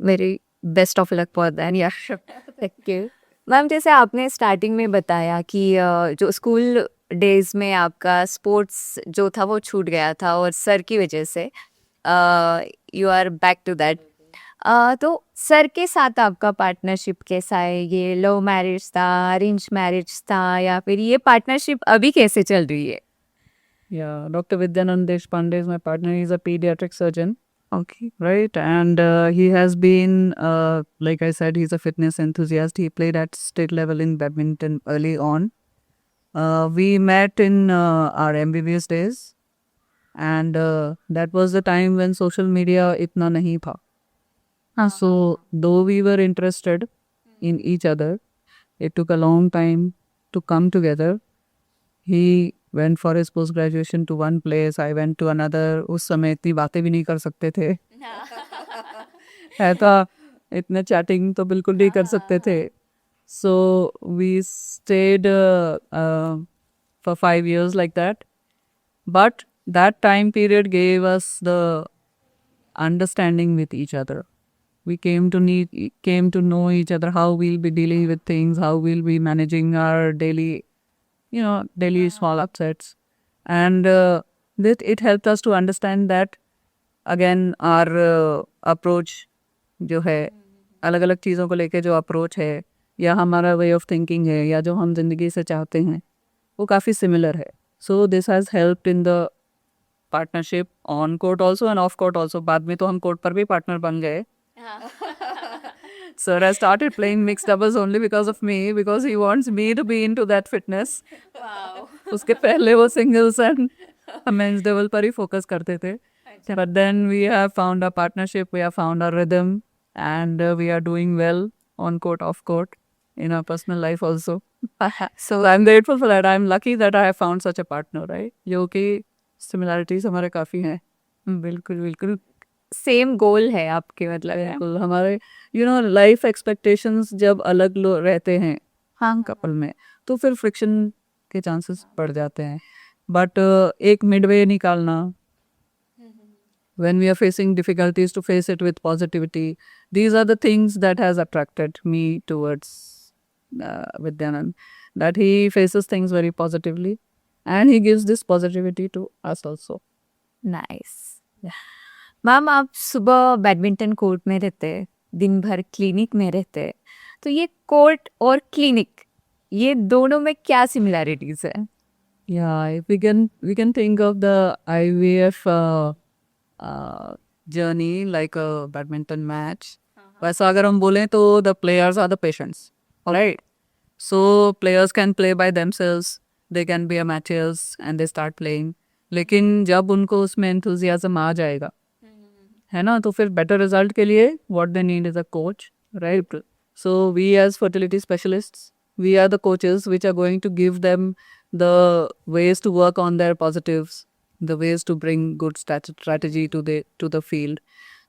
very best of luck for that. या thank you ma'am. जैसे आपने starting में बताया कि जो school days में आपका sports जो था वो छूट गया था और सर की वजह से you are back to that. तो सर के साथ आपका पार्टनरशिप कैसा है? ये लव मैरिज था, अरेंज मैरिज था, या फिर ये पार्टनरशिप अभी कैसे चल रही है? Yeah, Dr. Vidyanand Deshpande is my partner. He's a pediatric surgeon. Okay. Right, and he has been, like I said, he's a fitness enthusiast. He played at state level in badminton early on. We met in our MBBS days, and that was the time when social media itna nahi tha. So though we were interested in each other, it took a long time to come together. He went for his post graduation to one place, I went to another. उस समय इतनी बातें भी नहीं कर सकते थे है था, इतने चैटिंग तो बिल्कुल नहीं कर सकते थे. So we stayed for 5 years like that. But that time period gave us the understanding with each other. We came to know each other, how we'll be dealing with things, how we'll be managing our daily, daily small upsets. And that it helped us to understand that again our approach जो है अलग अलग चीज़ों को लेके जो approach है या हमारा वे ऑफ थिंकिंग है या जो हम जिंदगी से चाहते हैं वो काफ़ी सिमिलर है. So this has helped in the partnership on court also end of court also. बाद में तो हम कोर्ट पर भी पार्टनर बन गए. Sir has started playing mixed doubles only because of me, because he wants me to be into that fitness. Wow. उसके पहले वो सिंगल्स एंड मेंस डबल पर ही फोकस करते थे. But then we have found a partnership, we have found our rhythm, and we are doing well on court, off court, in our personal life also. So I'm grateful for that. I'm lucky that I have found such a partner, right? जो कि similarities हमारे काफ़ी हैं. बिल्कुल बिल्कुल same गोल है आपके मतलब है. बिल्कुल. हमारे लाइफ एक्सपेक्टेशंस जब अलग रहते हैं हाँ कपल में तो फिर फ्रिक्शन के चांसेस बढ़ जाते हैं. बट एक मिडवे निकालना when we are facing difficulties, to face it with positivity. These are the things that has attracted me towards Vidyanand, that he faces things very positively and he gives this positivity to us also. Nice. Ma'am आप सुबह badminton court में रहते हैं, दिन भर clinic में रहते हैं, तो ये कोर्ट और क्लिनिक ये दोनों में क्या सिमिलैरिटीज है? Yeah, if we can think of the IVF journey like a badminton match. वैसा अगर हम बोलें तो the players are the patients, alright? So players can play by themselves, they can be amateurs and they start playing. लेकिन जब उनको उसमें enthusiasm आ जाएगा है ना तो फिर better result के लिए what they need is a coach, right? So we as fertility specialists, we are the coaches which are going to give them the ways to work on their positives, the ways to bring good strategy to the field.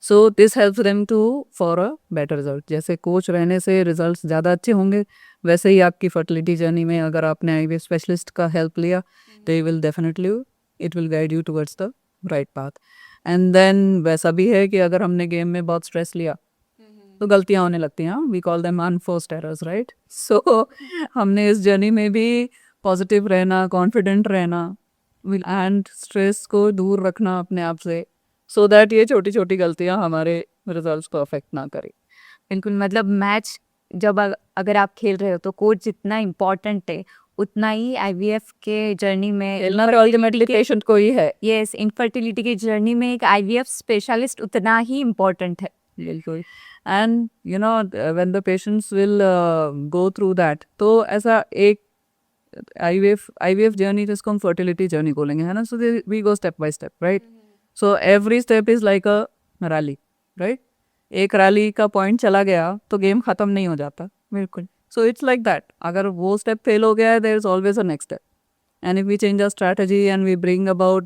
So this helps them to for a better result. जैसे coach रहने से results ज़्यादा अच्छे होंगे वैसे ही आपकी fertility journey में अगर आपने आईवीएफ स्पेशलिस्ट का हेल्प लिया they will definitely it will guide you towards the right path. And then वैसा भी है कि अगर हमने गेम में बहुत स्ट्रेस लिया तो गलतियाँ होने लगती हैं. We call them unforced errors, right? So हमने इस जर्नी में भी पॉजिटिव रहना, कॉन्फिडेंट रहना एंड स्ट्रेस को दूर रखना अपने आप से सो दैट ये छोटी छोटी गलतियाँ हमारे रिजल्ट्स को अफेक्ट ना करें. बिल्कुल. मतलब मैच जब अगर आप खेल रहे हो तो कोच जितना इम्पोर्टेंट है उतना ही आईवीएफ के जर्नी में खेलना तो अल्टीमेटली पेशेंट को ही है. यस, इनफर्टिलिटी की जर्नी में एक आईवीएफ स्पेशलिस्ट उतना ही इम्पोर्टेंट है. बिल्कुल. And when the patients will go through that तो ऐसा एक आईवीएफ जर्नी जिसको हम फर्टिलिटी जर्नी बोलेंगे है ना. So we go step by step, right? So every step is like a rally, right? एक रैली का पॉइंट चला गया तो गेम खत्म नहीं हो जाता. बिल्कुल. So it's like that. अगर वो स्टेप फेल हो गया है there is always a next step. And if we change our strategy and we bring about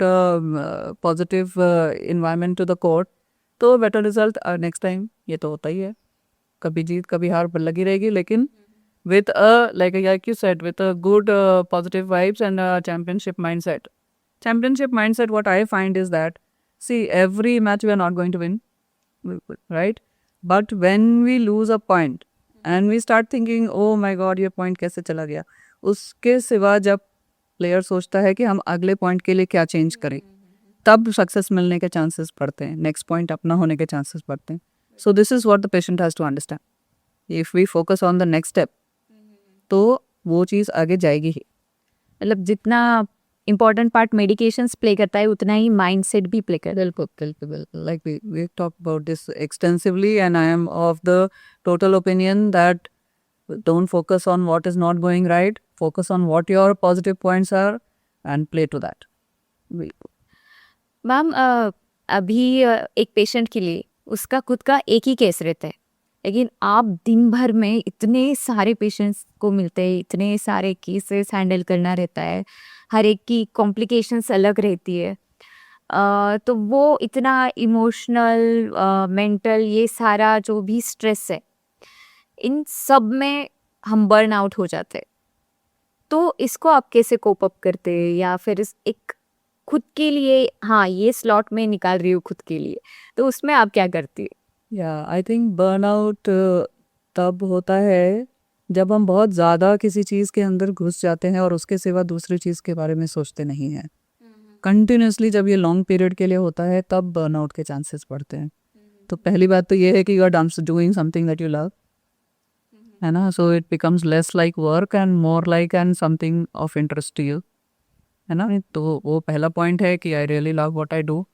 positive environment to the court तो बेटर रिजल्ट नेक्स्ट टाइम. ये तो होता ही है, कभी जीत कभी हार पर लगी रहेगी. लेकिन with like you said, with a good positive vibes and a championship mindset, what I find is that, see, every match we are not going to win, right? But when we lose a point and we start thinking, oh my god, ये point कैसे चला गया, उसके सिवा जब player सोचता है कि हम अगले पॉइंट के लिए क्या चेंज करें तब सक्सेस मिलने के चांसेस बढ़ते हैं, नेक्स्ट पॉइंट अपना होने के चांसेस बढ़ते हैं. So this is what the patient has to understand. If we focus on the next step तो वो चीज़ आगे जाएगी ही. मतलब जितना इम्पोर्टेंट पार्ट मेडिकेशंस प्ले करता है उतना ही माइंडसेट भी प्ले करता है. बिल्कुल. Like we talked about this extensively and I am of the total opinion that don't focus on what is not going right, focus on what your positive points are and play to that. Ma'am अभी एक patient के लिए उसका खुद का एक ही case रहता है, लेकिन आप दिन भर में इतने सारे पेशेंट्स को मिलते हैं, इतने सारे केसेस हैंडल करना रहता है, हर एक की कॉम्प्लिकेशंस अलग रहती है. तो वो इतना इमोशनल मेंटल ये सारा जो भी स्ट्रेस है इन सब में हम बर्न आउट हो जाते हैं। तो इसको आप कैसे कोप अप करते हैं या फिर एक खुद के लिए हाँ ये स्लॉट में निकाल रही हूँ खुद के लिए, तो उसमें आप क्या करती है? या आई थिंक बर्नआउट तब होता है जब हम बहुत ज़्यादा किसी चीज़ के अंदर घुस जाते हैं और उसके सिवा दूसरी चीज़ के बारे में सोचते नहीं हैं। कंटिन्यूसली जब ये लॉन्ग पीरियड के लिए होता है तब बर्नआउट के चांसेस बढ़ते हैं। तो पहली बात तो ये है कि you are doing something that you love, है ना, so it becomes less like work and more like and something of interest to you, है ना। तो वो पहला पॉइंट है कि I really love what I do.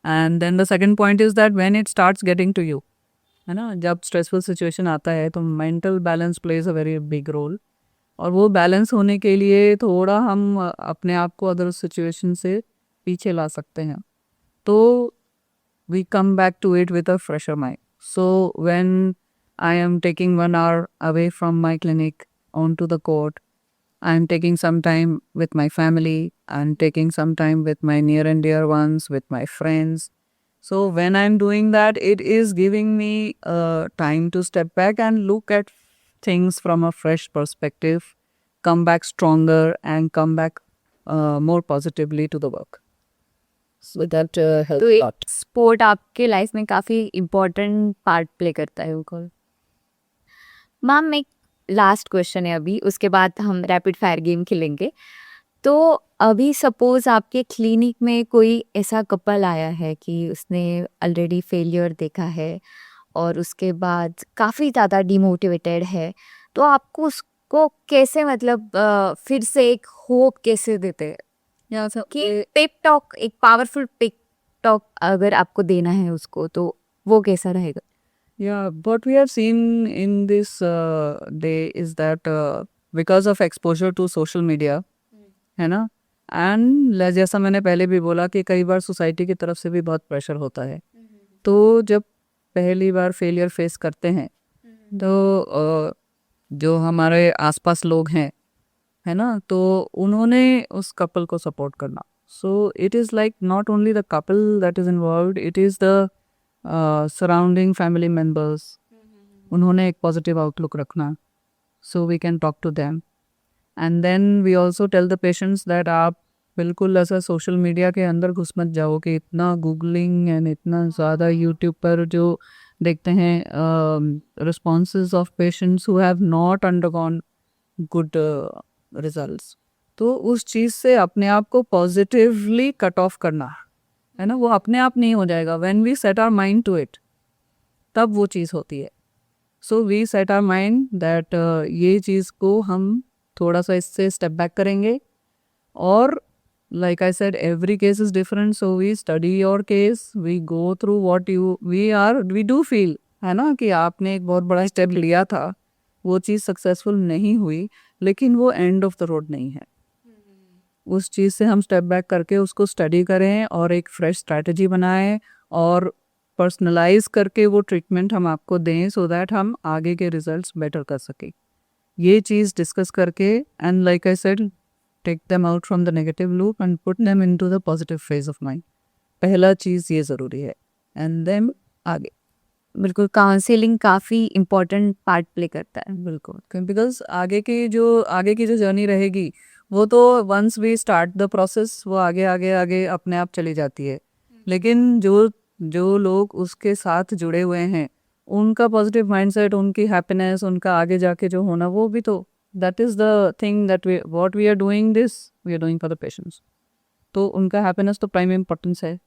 And then the second point is that when it starts getting to you, है ना, जब स्ट्रेसफुल सिचुएशन आता है तो mental balance plays a very big role. और वो बैलेंस होने के लिए थोड़ा हम अपने आप को अदर सिचुएशन से पीछे ला सकते हैं, तो we come back to it with a fresher mind. So when I am taking 1 hour away from my clinic onto the court, I'm taking some time with my family, I'm taking some time with my near and dear ones, with my friends. So when I'm doing that, it is giving me time to step back and look at things from a fresh perspective, come back stronger and come back more positively to the work. So that helps तो a एक lot. Sport आपके life में काफ़ी important part play करता है वो। Ma'am एक last question है अभी, उसके बाद हम रैपिड फायर गेम खेलेंगे। तो अभी सपोज आपके क्लिनिक में कोई ऐसा कपल आया है कि उसने ऑलरेडी फेलियर देखा है और उसके बाद काफ़ी ज़्यादा डिमोटिवेटेड है, तो आपको उसको कैसे मतलब फिर से एक होप कैसे देते हैं Yeah, so कि पेप टॉक, एक पावरफुल पेप टॉक अगर आपको देना है उसको, तो वो कैसा रहेगा? yeah, what we have seen in this day is that because of exposure to social media, है ना, एंड जैसा मैंने पहले भी बोला कि कई बार सोसाइटी की तरफ से भी बहुत प्रेशर होता है। तो जब पहली बार फेलियर फेस करते हैं तो जो हमारे आसपास लोग हैं, है ना, तो उन्होंने उस कपल को सपोर्ट करना। So it is like not only the couple that is involved, it is the surrounding family members. उन्होंने एक पॉजिटिव आउटलुक रखना, so we can talk to them. And then we also tell the patients that आप बिल्कुल ऐसा social media के अंदर घुस मत जाओ कि इतना गूगलिंग एंड इतना ज़्यादा यूट्यूब पर जो देखते हैं responses of patients who have not undergone good results, तो उस चीज़ से अपने आप को पॉजिटिवली कट ऑफ करना, है ना, वो अपने आप नहीं हो जाएगा। When we set our mind to it तब वो चीज़ होती है। So we set our mind that ये चीज़ को हम थोड़ा सा इससे स्टेप बैक करेंगे, और like I said, every case is different, so we study your case, we go through what we do feel, है ना, कि आपने एक बहुत बड़ा स्टेप लिया था, वो चीज़ सक्सेसफुल नहीं हुई, लेकिन वो एंड ऑफ द रोड नहीं है। उस चीज़ से हम स्टेप बैक करके उसको स्टडी करें और एक फ्रेश स्ट्रैटेजी बनाएं और पर्सनलाइज करके वो ट्रीटमेंट हम आपको दें, सो दैट हम आगे के रिजल्ट्स बेटर कर सकें। ये चीज़ डिस्कस करके, and like I said, take them out from the negative loop and put them into the positive phase of mind. पहला चीज़ ये ज़रूरी है, and then आगे। बिल्कुल, काउंसलिंग काफ़ी इम्पोर्टेंट पार्ट प्ले करता है। बिल्कुल, बिकॉज आगे की जो जर्नी रहेगी वो तो once we start the process वो आगे आगे आगे अपने आप चली जाती है, लेकिन जो लोग उसके साथ जुड़े हुए हैं उनका पॉजिटिव माइंडसेट, उनकी हैप्पीनेस, उनका आगे जाके जो होना, वो भी तो that is the thing that what we are doing for the patients. तो उनका हैप्पीनेस तो प्राइम इम्पोर्टेंस है।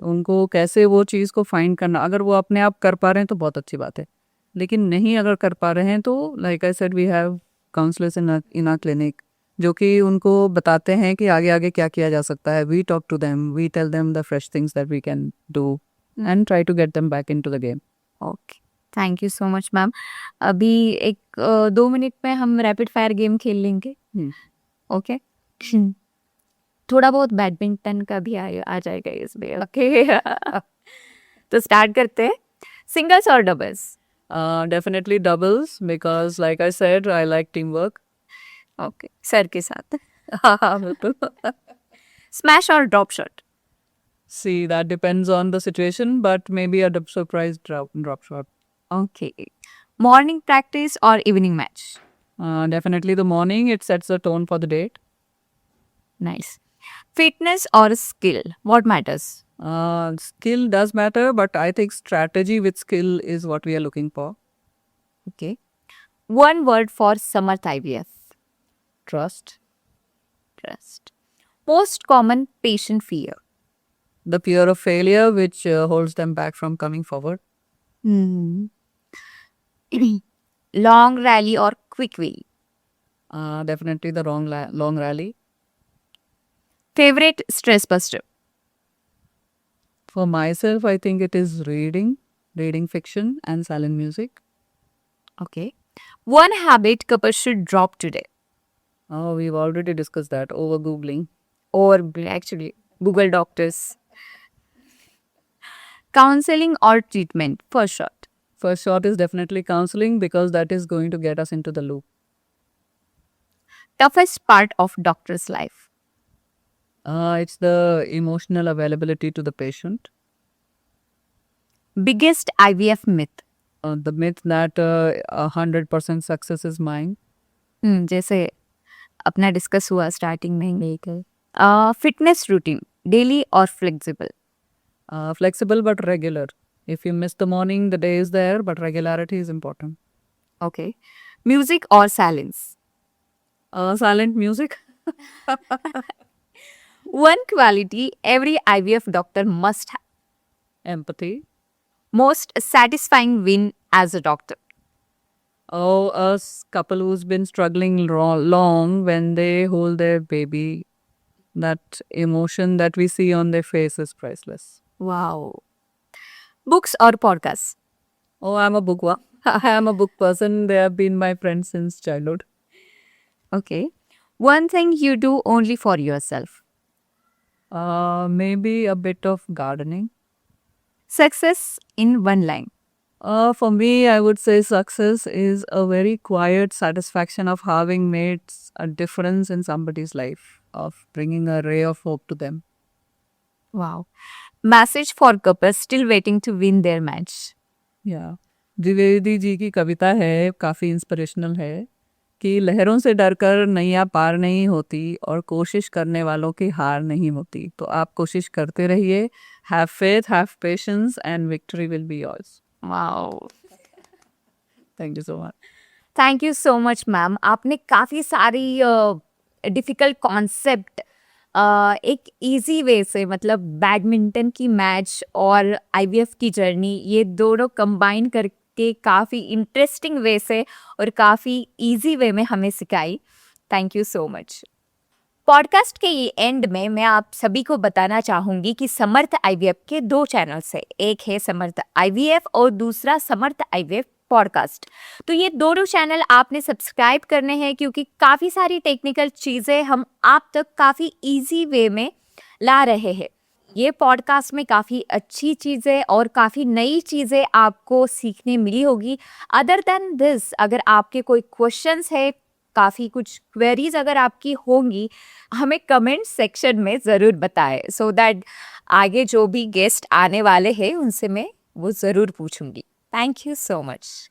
उनको कैसे वो चीज़ को फाइंड करना, अगर वो अपने आप कर पा रहे हैं तो बहुत अच्छी बात है, लेकिन नहीं अगर कर पा रहे हैं तो like I said we have counsellors in our clinic जो कि उनको बताते हैं कि आगे आगे क्या किया जा सकता है। We talk to them, we tell them the fresh things that we can do and try to get them back into the game. Okay, thank you so much ma'am. अभी एक 2 मिनट में हम रैपिड फायर गेम खेल लेंगे। Okay, थोड़ा बहुत badminton का भी आ जाएगा इसमें। ओके तो स्टार्ट करते हैं। सिंगल्स और doubles? Definitely doubles, because like I said I like team work. Okay, sir के साथ। हाँ बिल्कुल। स्मैश और drop shot? See, that depends on the situation, but maybe a surprise drop shot. Okay. Morning practice or evening match? Definitely the morning. It sets the tone for the date. Nice. Fitness or skill? What matters? Skill does matter, but I think strategy with skill is what we are looking for. Okay. One word for Samarth IVF. Trust. Trust. Most common patient fear. The fear of failure, which holds them back from coming forward. Long rally or quick wheel. Definitely the long rally. Favorite stress buster. For myself, I think it is reading fiction and silent music. Okay. One habit couples should drop today. Oh, we've already discussed that over Googling. Or actually, Google Doctors. Counseling or treatment. First shot. First shot is definitely counseling because that is going to get us into the loop. Toughest part of doctor's life. It's the emotional availability to the patient. Biggest IVF myth. The myth that 100% success is mine. जैसे अपना discuss हुआ starting में लेकर fitness routine daily और flexible. Flexible but regular. If you miss the morning, the day is there, but regularity is important. Okay. Music और silence. Silent music. One quality every IVF doctor must have. Empathy. Most satisfying win as a doctor. Oh, a couple who's been struggling long when they hold their baby, that emotion that we see on their face is priceless. Wow. Books or podcasts? Oh, I'm a I am a book person. They have been my friends since childhood. Okay. One thing you do only for yourself. Maybe a bit of gardening. Success in one line. For me, I would say success is a very quiet satisfaction of having made a difference in somebody's life, of bringing a ray of hope to them. Wow. Message for couples still waiting to win their match. या द्विवेदी जी की कविता है, काफ़ी inspirational है कि लहरों से डरकर नैया पार नहीं होती और कोशिश करने वालों की हार नहीं होती. तो आप कोशिश करते रहिए. Have faith, have patience and victory will be yours. Wow. Thank you so much. Thank you so much ma'am. आपने काफ़ी सारी डिफ़िकल्ट कॉन्सेप्ट एक इजी वे से, मतलब बैडमिंटन की मैच और IVF की जर्नी, ये दोनों कंबाइन करके काफ़ी इंटरेस्टिंग वे से और काफ़ी इजी वे में हमें सिखाई. Thank you so much. Podcast के ये एंड में मैं आप सभी को बताना चाहूँगी कि समर्थ IVF के 2 चैनल्स है. एक है समर्थ IVF और दूसरा समर्थ IVF पॉडकास्ट. तो ये दोनों चैनल आपने सब्सक्राइब करने हैं क्योंकि काफ़ी सारी टेक्निकल चीज़ें हम आप तक काफ़ी इजी वे में ला रहे हैं. ये पॉडकास्ट में काफ़ी अच्छी चीज़ें और काफ़ी नई चीज़ें आपको सीखने मिली होगी. अदर देन दिस, अगर आपके कोई क्वेश्चंस है, काफ़ी कुछ क्वेरीज अगर आपकी होंगी, हमें कमेंट सेक्शन में ज़रूर बताएं सो दैट आगे जो भी गेस्ट आने वाले हैं उनसे मैं वो ज़रूर पूछूंगी. Thank you so much.